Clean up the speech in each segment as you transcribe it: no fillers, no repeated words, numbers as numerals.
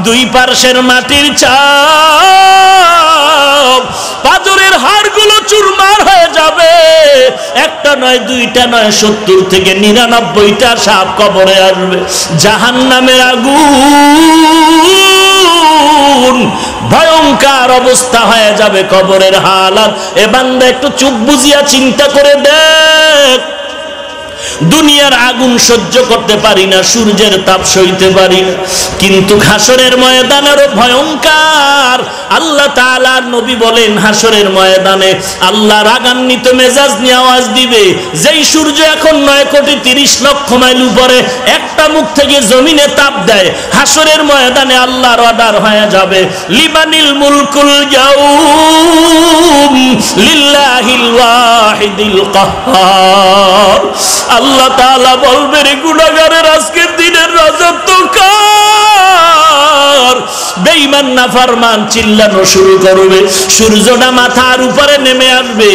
দুই পার্শ্বের মাটির চাপ, পাথরের হাড়গুলো চুরমার হয়ে যাবে। একটা নয়, দুইটা নয়, 70 থেকে 99টা সাপ কবরে আসবে। জাহান্নামের আগুন, ভয়ঙ্কর অবস্থা হয়ে যাবে কবরের হালাত। এ বান্দা একটু চোখ বুজিয়া চিন্তা করে দেখ। দুনিয়ার আগুন সহ্য করতে পারি না, সূর্যের তাপ সইতে পারি না, কিন্তু হাসরের ময়দান আরো ভয়ঙ্কর। আল্লাহ তাআলার নবী বলেন, হাসরের ময়দানে আল্লাহ রাগান্বিত মেজাজ নিয়ে আওয়াজ দিবে, যেই সূর্য এখন 9,30,00,000 মাইল উপরে একটা মুখ থেকে জমিনে তাপ দেয়, হাসরের ময়দানে আল্লাহর অর্ডার হয়ে যাবে, লিমানিল মুলকুল ইয়াউম লিল্লাহিল ওয়াহিদিল কাহ্হার। আল্লাহ তাআলা বলবে, রে গুনাহগারের আজকের দিনের রাজত্ব কার? বেঈমান নাফরমান চিল্লানো শুরু করবে, সূর্যটা মাথার উপরে নেমে আসবে।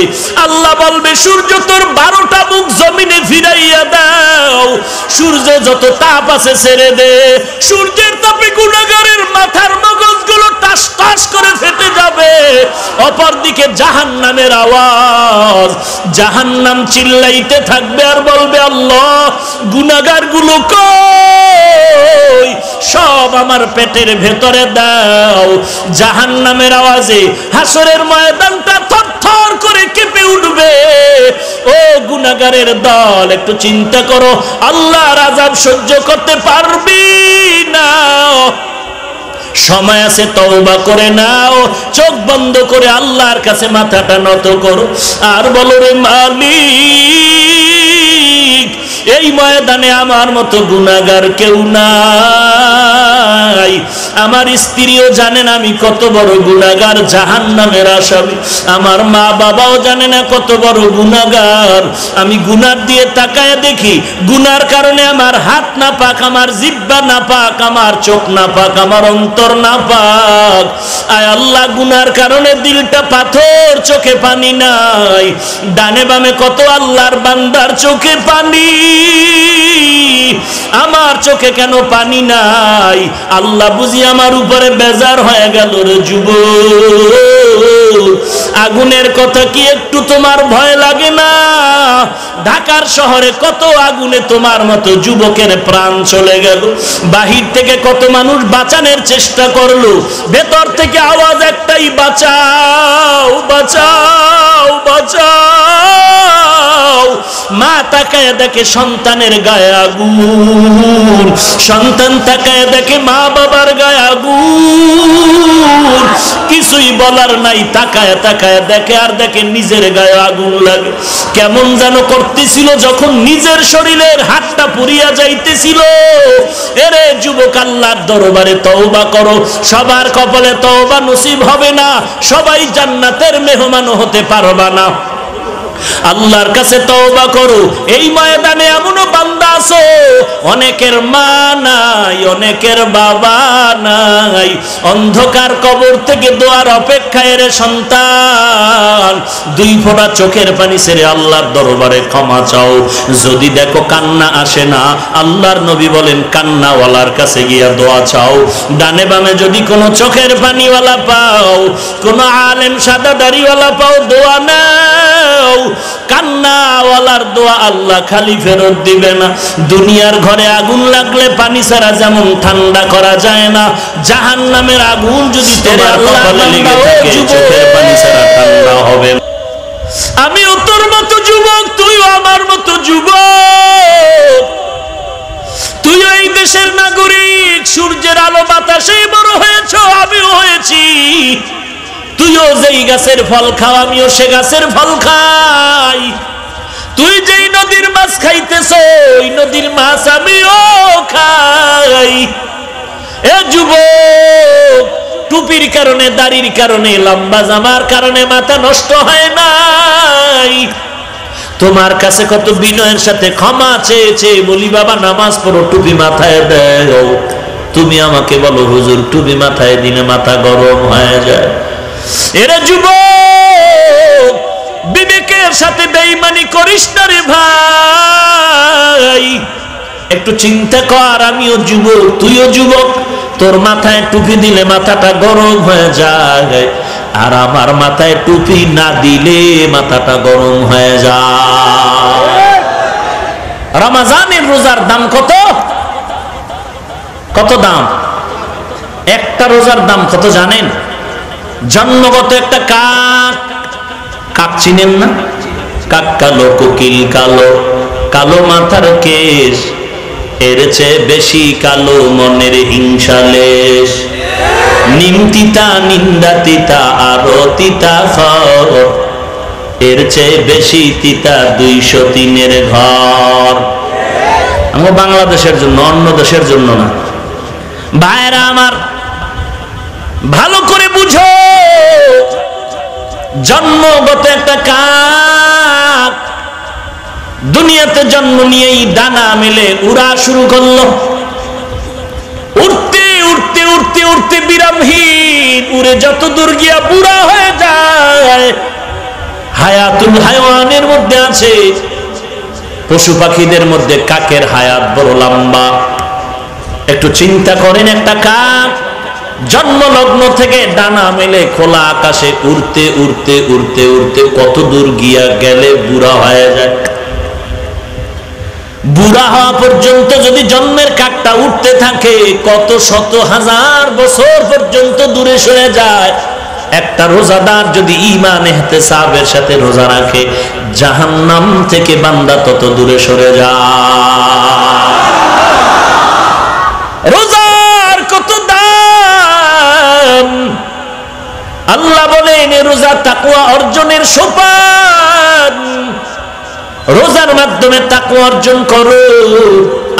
আল্লাহ বলবে, সূর্য তোর 12টা মুখ জমিনে ফিরাইয়া দাও, সূর্য যত তাপ আছে ছেড়ে দে। সূর্যের তাপে গুনাহগারের মাথার মগজগুলো টাস টাস করে ফেটে যাবে। অপরদিকে জাহান্নামের আওয়াজ, জাহান্নাম চিল্লাইতে থাকবে আর বলবে, আল্লাহ গুনাহগারগুলো কই? সব আমার পেটের ভেতরে দাও। জাহান্নামের আওয়াজে হাসরের ময়দানটা থরথর করে কেঁপে উঠবে। ও গুনাহগারের দল, একটু চিন্তা করো, আল্লাহর আযাব সহ্য করতে পারবি না? সময় আছে, তওবা করে নাও, চোখ বন্ধ করে আল্লাহর কাছে মাথাটা নত করো আর বলো, রে মালিক, এই ময়দানে আমার মতো গুনাহগার কেউ নাই। আমার স্ত্রীও জানেন আমি কত বড় গুনাহগার, জাহান্নামের আসামি। আমার মা বাবাও জানে না কত বড় গুনাহগার। আমি গুনার দিয়ে তাকায় দেখি, গুনার কারণে আমার হাত না পাক, আমার জিহ্বা না পাক, আমার চোখ না পাক, আমার অন্তর না পাক। আয় আল্লাহ, গুনার কারণে দিলটা পাথর, চোখে পানি নাই। ডানে বামে কত আল্লাহর বান্দার চোখে পানি, আমার চোখে কেন পানি নাই? আল্লাহ বুঝি আমার উপরে বেজার হয়ে গেল। রে যুবক, আগুনের কথা কি একটু তোমার ভয় লাগে না? ঢাকার শহরে কত আগুনে তোমার মতো যুবকের প্রাণ চলে গেল। বাহির থেকে কত মানুষ বাঁচানোর চেষ্টা করলো, ভেতর থেকে আওয়াজ একটাই, বাঁচাও বাঁচাও বাঁচাও। মা তাকায় দেখে সন্তানের গায়ে আগুন, সন্তান তাকায় দেখে মা বাবার গায়ে আগুন। কিছুই বলার নাই, তাকায় তাকায় দেখে আর দেখে নিজের গায়ে আগুন লাগে। কেমন যেন করতেছিল যখন নিজের শরীরের হাতটা পুড়িয়া যাইতেছিল। এরে যুবক, আল্লাহর দরবারে তওবা করো। সবার কপালে তওবা নসিব হবে না, সবাই জান্নাতের মেহমান হতে পারবা না। আল্লাহর কাছে তওবা করো। এই ময়দানে এমনও বান্দা আছে, অনেকের মা নাই, অনেকের বাবা নাই, অন্ধকার কবর থেকে দোয়ার অপেক্ষায় রে সন্তান। 2 ফোঁটা চোখের পানি ছেড়ে আল্লাহর দরবারে ক্ষমা চাও। যদি দেখো কান্না আসে না, আল্লাহর নবী বলেন, কান্নাওয়ালার কাছে গিয়া দোয়া চাও। ডানে বামে যদি কোনো চোখের পানিওয়ালা পাও, কোনো আলেম সাদা দাড়িওয়ালা পাও, দোয়া নাও। কান্নাওয়ালার দোয়া আল্লাহ খালি ফেরত দিবে না। দুনিয়ার ঘরে আগুন লাগলে পানি ছাড়া যেমন ঠান্ডা করা যায় না, জাহান্নামের আগুন যদি তোমার কপালে লেগে থাকে, চোখের পানি ছাড়া ঠান্ডা হবে না। আমিও তোর মতো যুবক, তুইও আমার মতো যুবক। তুইও এই দেশের নাগরিক, সূর্যের আলো বাতাসে বড় হয়েছ, আমিও হয়েছি। তুইও যেই গাছের ফল খাও, আমিও সে গাছের ফল খাই। তুই যেই নদীর মাছ খাইতেছ, ওই নদীর মাছ আমিও খাই। এ যুবক, টুপির কারণে, দাড়ির কারণে, লম্বা জামার কারণে মাথা নষ্ট হয় নাই। তোমার কাছে কত বিনয়ের সাথে ক্ষমা চেয়েছে বলি, বাবা নামাজ পড়ো, টুপি মাথায় দাও। তুমি আমাকে বলো, হুজুর টুপি মাথায় দিলে মাথা গরম হয়ে যায়। এরা যুবক, বিবেকের সাথে বেঈমানি করিস না রে ভাই। একটু চিন্তা কর, আমিও যুবক, তুইও যুবক। তোর মাথায় টুপি দিলে মাথাটা গরম হয়ে যায়, আর আমার মাথায় টুপি না দিলে মাথাটা গরম হয়ে যায়। রমজানের রোজার দাম কত? কত দাম? একটা রোজার দাম কত জানেন? জন্মগত একটা কাক, কাক চিনেন না? কাক কালো, কোকিল কালো, কালো মাথার কেশ, এর চেয়ে বেশি কালো মনের হিংসালেশ। নিম তিতা, নিন্দা তিতা, আরো তিতা ফল, এর চেয়ে বেশি তিতা 203-এর ঘর। আমার বাংলাদেশের জন্য, অন্য দেশের জন্য না। ভাইরা আমার, ভালো করে বুঝো, জন্মগত একটা কাক দুনিয়াতে জন্ম নিয়েই ডানা মেলে উড়া শুরু করলো। উড়তে উড়তে উড়তে উড়তে বিরামহীন উড়ে যত দূর গিয়া বুড়া হয়ে যায়। হায়াতুল হায়ওয়ানের মধ্যে আছে, পশু পাখিদের মধ্যে কাকের হায়াত বড় লম্বা। একটু চিন্তা করেন, একটা কাক জন্মলগ্ন থেকে ডানা মেলে খোলা আকাশে উড়তে উড়তে উড়তে উড়তে কত দূর গিয়া গেলে বুড়া হয়ে যায়। বুড়া হওয়া পর্যন্ত যদি জন্মের কাকটা উঠতে থাকে, কত শত হাজার বছর পর্যন্ত দূরে সরে যায়। একটা রোজাদার যদি ঈমান ইহতিসাবের সাথে রোজা রাখে, জাহান্নাম থেকে বান্দা তত দূরে সরে যায়। রোজার কত দাম! আল্লাহ বলেন, রোজা তাকওয়া অর্জনের সোপান। রোজার মাধ্যমে তাকওয়া অর্জন করো,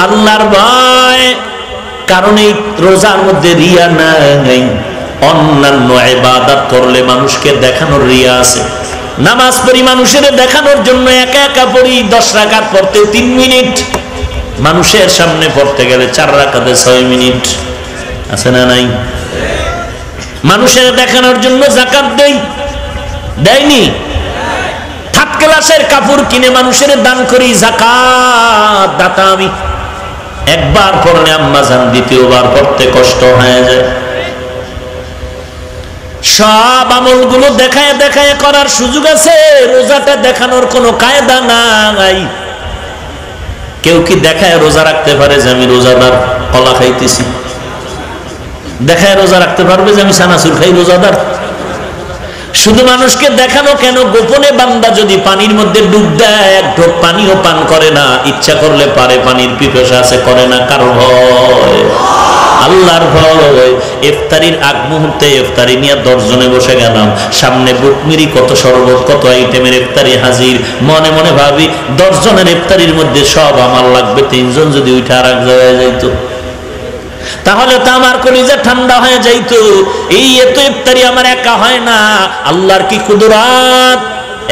আল্লাহর ভয়। কারণ এই রোজার মধ্যে রিয়া নাই। অন্যান্য ইবাদত করলে মানুষকে দেখানোর রিয়া আছে। নামাজ পড়ি মানুষের দেখানোর জন্য, একা একা পড়ি 10 রাকাত পড়তে 3 মিনিট, মানুষের সামনে পড়তে গেলে 4 রাকাতে 6 মিনিট। আছে না নাই? মানুষের দেখানোর জন্য যাকাত দেই, দেয়নি? থার্ড ক্লাসের কাপড় কিনে মানুষের দান করি, যাকাত দাতা আমি। একবার পড়লে আম্মা জান দ্বিতীয়বার পড়তে কষ্ট হয়ে যায়। সব আমলগুলো দেখায় দেখায় করার সুযোগ আছে, রোজাটা দেখানোর কোনো কায়দা নাই। কেউ কি দেখায় রোজা রাখতে পারে যে আমি রোজাদার, কলা খাইতেছি? দেখায় রোজা রাখতে পারবে যে আমি সানাসুর খাই, রোজাদার? শুধু মানুষকে দেখানো কেন? গোপনে বান্দা যদি পানির মধ্যে ডুব দেয়, এক ঢোক পানিও পান করে না, ইচ্ছা করলে পারে, পানির পিপাসা আছে, করে না, কারণ ভয়, আল্লাহর ভয়। ইফতারির আগ মুহূর্তে ইফতারি নিয়ে 10 জনে বসে গেলাম, সামনে বুটমিরি, কত শরবত, কত আইটেমের ইফতারি হাজির। মনে মনে ভাবি, 10 জনের ইফতারির মধ্যে সব আমার লাগবে, 3 জন যদি উঠে আর এক জায়গায় যাইতো, তাহলে তো আমার কলিজা ঠান্ডা হয়ে যাইতো। এই এত ইফতারি আমার একা হয় না, আল্লাহর কি কুদরত!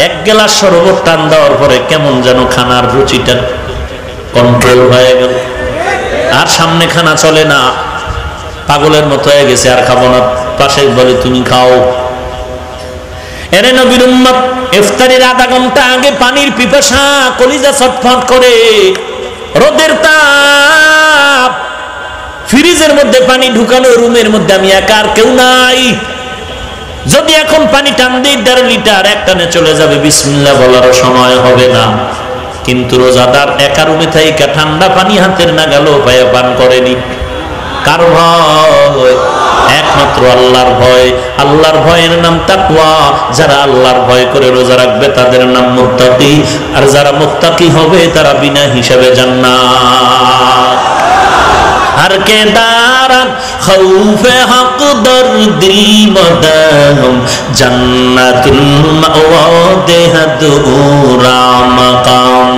এক গ্লাস শরবত টান দেওয়ার পরে কেমন যেন খানার রুচিটা কন্ট্রোল হয়ে গেল, আর সামনে খানা চলে না, পাগলের মতো হয়ে গেছে, আর খাবো না। পাশে বলে তুমি খাও। এরে নবীর উম্মত, ইফতারির আধা ঘন্টা আগে পানির পিপাসা, কলিজা ছটফট করে, রোদের তাপ, ফ্রিজের মধ্যে পানি ঢুকানো, রুমের মধ্যে আমি একা, আর কেউ নাই। যদি এখন পানি টান দিই 1.5 লিটার, এক টানে চলে যাবে, বিসমিল্লাহ বলারও সময় হবে না। কিন্তু রোজাদার একা রুমে থাইকা ঠান্ডা পানি হাতের নাগালেও পায়ে পান করেনি। কার ভয়? একমাত্র আল্লাহর ভয়। আল্লাহর ভয়ের নাম তাকওয়া। যারা আল্লাহর ভয় করে রোজা রাখবে তাদের নাম মুত্তাকি, আর যারা মুত্তাকি হবে তারা বিনা হিসাবে জান্নাত। हर के दारन खौफे हक दर दिल मदम जन्नतुल मअवा देहदूरा मकाम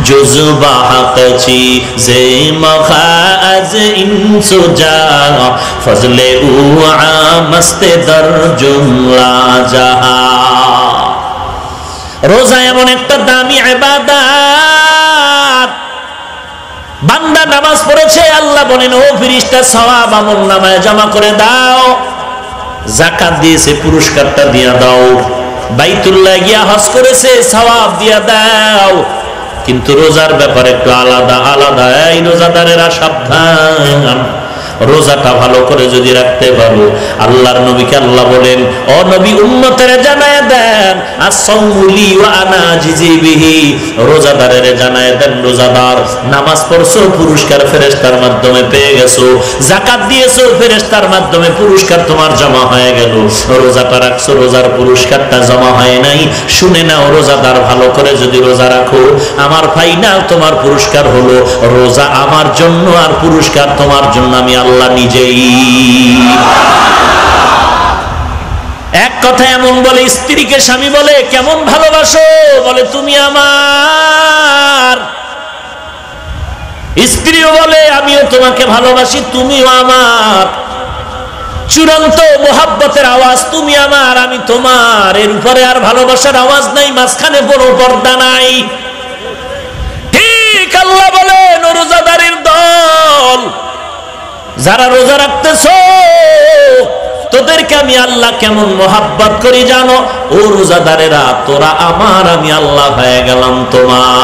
जुज़बा हक ची जे मखाज इंसुजा फजले उआ मस्ते दर जुमला जहा। रोजा एमन एकटा दामी इबादत। বান্দা নামাজ পড়েছে, আল্লাহ বলেন ও ফেরেশতা সওয়াব আমল নামায় জমা করে দাও। যাকাত দিয়েছে, পুরস্কারটা দিয়া দাও। বাইতুল্লাহ গিয়া হজ করেছে, সওয়াব দিয়া দাও। কিন্তু রোজার ব্যাপারে একটু আলাদা আলাদা। এই রোজাদারেরা সাবধান, রোজাটা ভালো করে যদি রাখতে পারো, আল্লাহর নবীকে আল্লাহ বলেন, ও নবী উম্মতের জানায় দেন as-সাওমু লি ওয়া আনা আজিজি বিহি, রোজাদারের জানায় দেন রোজাদার নামাজ পড়ছো পুরস্কার ফেরেশতার মাধ্যমে পেয়ে গেছো, যাকাত দিয়েছো ফেরেশতার মাধ্যমে পুরস্কার তোমার জমা হয়ে গেল, রোজাটা রাখছো রোজার পুরস্কারটা জমা হয় নাই। শুনে নাও রোজাদার ভালো করে যদি রোজা রাখো, আমার ফাইনাল তোমার পুরস্কার হলো রোজা আমার জন্য আর পুরস্কার তোমার জন্য আমি আল্লাহ নিজেই। এক কথা এমন বলে স্ত্রীকে স্বামী বলে কেমন ভালোবাসো, বলে তুমি আমার। স্ত্রীও বলে আমিও তোমাকে ভালোবাসি, তুমিও আমার। চূড়ান্ত মোহাব্বতের আওয়াজ তুমি আমার আমি তোমার, এর উপরে আর ভালোবাসার আওয়াজ নাই, মাঝখানে কোনো পর্দা নাই। ঠিক আল্লাহ বলেন রোজাদারের দল যারা রোজা রাখতেছো তোদেরকে আমি আল্লাহ কেমন মোহাব্বত করি জানো, ও রোজাদারেরা তোরা আমার আমি আল্লাহ হয়ে গেলাম তোমার।